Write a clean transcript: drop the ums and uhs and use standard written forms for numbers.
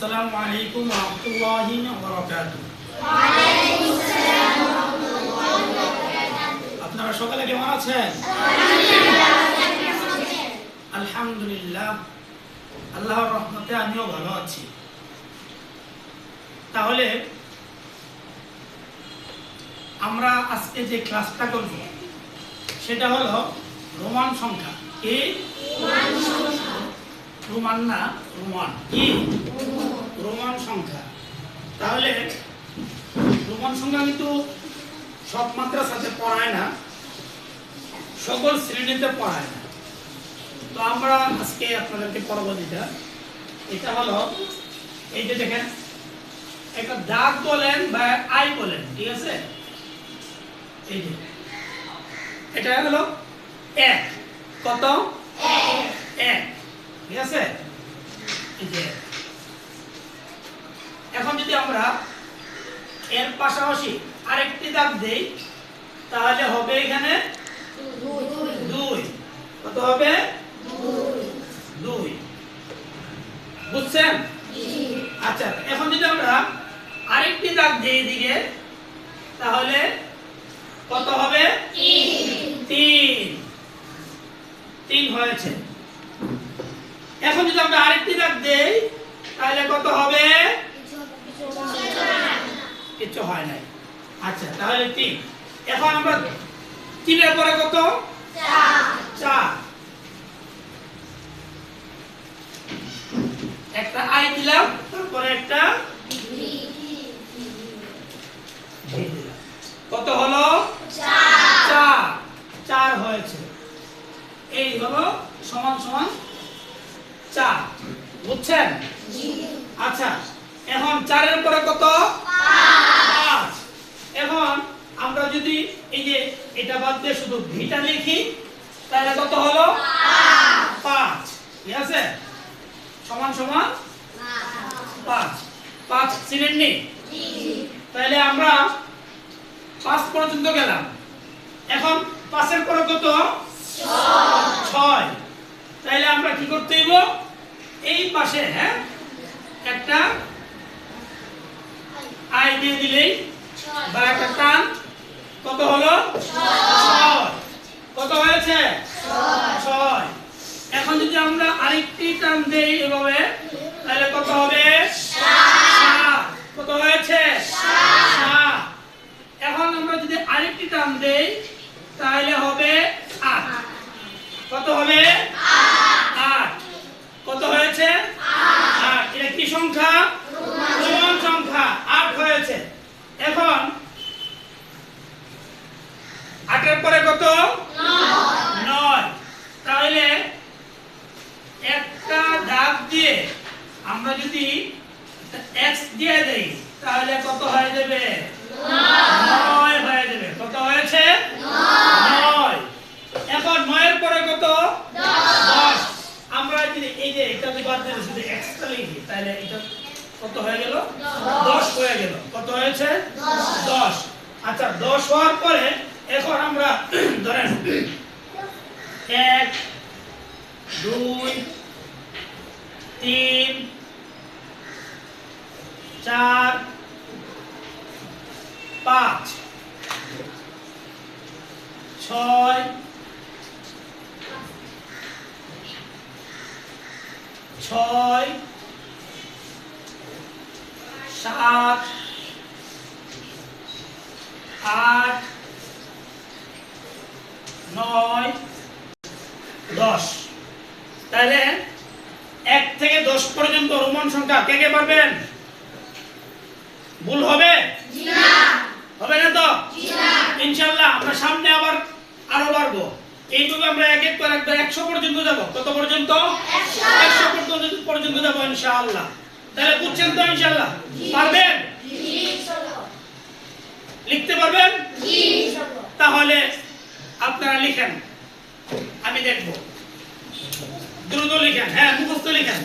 আসসালামু আলাইকুম ওয়া রাহমাতুল্লাহি ওয়া বারাকাতুহু। আপনারা সকলে কেমন আছেন? আলহামদুলিল্লাহ, আল্লাহর রহমতে আমিও ভালো আছি। তাহলে আমরা আজকে যে ক্লাসটা করব সেটা হলো রোমান সংখ্যা। কি রোমান না, রোমান কি রোমান সংখ্যা। তাহলে রোমান সংখ্যা কিন্তু সব মাদ্রাসাতে পড়ায় না, সকল শ্রেণীতে পড়ায় না। তো আমরা আজকে আপনাদেরকে পড়াবো যেটা, এটা হলো এই যে দেখেন, একটা দাগ বলেন বা আই বলেন, ঠিক আছে? এই যে এটা হলো এক, কত? এক, ঠিক আছে? এই যে এখন যদি আমরা এর পাশাপাশি আরেকটি দাগ দেই তাহলে হবে এখানে দুই। কত হবে? দুই। বুঝছেন? আচ্ছা, এখন যদি আমরা আরেকটি দাগ দিই এদিকে তাহলে কত হবে? তিন। তিন হয়েছে। এখন যদি আমরা আরেকটি দাগ দেই তাহলে কত হবে? কিছু হয় নাই। আচ্ছা, তাহলে তিন। এখন আমরা তিনের পরে কত? চার। একটা আই দিলাম, তারপরে একটা ভি দিলাম। কত হলো? চার। চার হয়েছে। এই হলো সমান সমান চার। বুঝছেন? আচ্ছা, এখন চারের পরে কত? পাঁচ। এখন আমরা যদি এই যে এটা বাদ দিয়ে শুধু ভিটা লিখি তাহলে কত হলো? পাঁচ। ঠিক আছে? সমান সমান পাঁচ। পাঁচ চিনেন নি? তাহলে আমরা পাঁচ পর্যন্ত গেলাম। এখন পাঁচের পরে কত? ছয়। তাহলে আমরা কি করতে হইব? এই পাশে একটা আই দিয়ে দিলেই বা একটা টান, কত হলো? ছয়। কত হয়েছে? ছয়। এখন যদি আমরা আরেকটি টান দেই এভাবে তাহলে কত হবে? সাত। কত হয়েছে? সাত। এখন আমরা যদি আরেকটি টান দেই তাহলে হবে আট। কত হবে? আট। কত হয়েছে? আট। এটা কি সংখ্যা? রোমান সংখ্যা। আট হয়েছে। এখন আটের পরে কত? নয়। তাহলে একটা দাগ দিয়ে আমরা যদি এক্স দিয়ে দেই তাহলে কত হয়ে যাবে? নয় হয়ে যাবে। কত হয়েছে? নয়। এখন নয়ের পরে কত? দশ। আমরা যদি এই যে এটা যদি বাদ দিয়ে শুধু এক্সটা লিখি তাহলে এটা কত হয়ে গেল? 10 হয়ে গেল। কত হয়েছে? 10। আচ্ছা, 10 হওয়ার পরে এখন আমরা ধরেন 1 2 3 4 5 6 6 7 8 9 10। তাহলে 1 থেকে 10 পর্যন্ত রোমান সংখ্যা কে কে পারবেন? ভুল হবে? হবে না তো? ইনশাআল্লাহ আমরা সামনে আবার আরো বাড়বো। এইভাবে আমরা এক এক করে একবার 100 পর্যন্ত যাব। কত পর্যন্ত? 100 পর্যন্ত যাব ইনশাআল্লাহ। তাহলে বুঝছেন তো ইনশাআল্লাহ? পারবেন? লিখতে পারবেন? তাহলে আপনারা লিখেন, আমি দেখব। দ্রুত লিখেন, মুখস্থ লিখেন।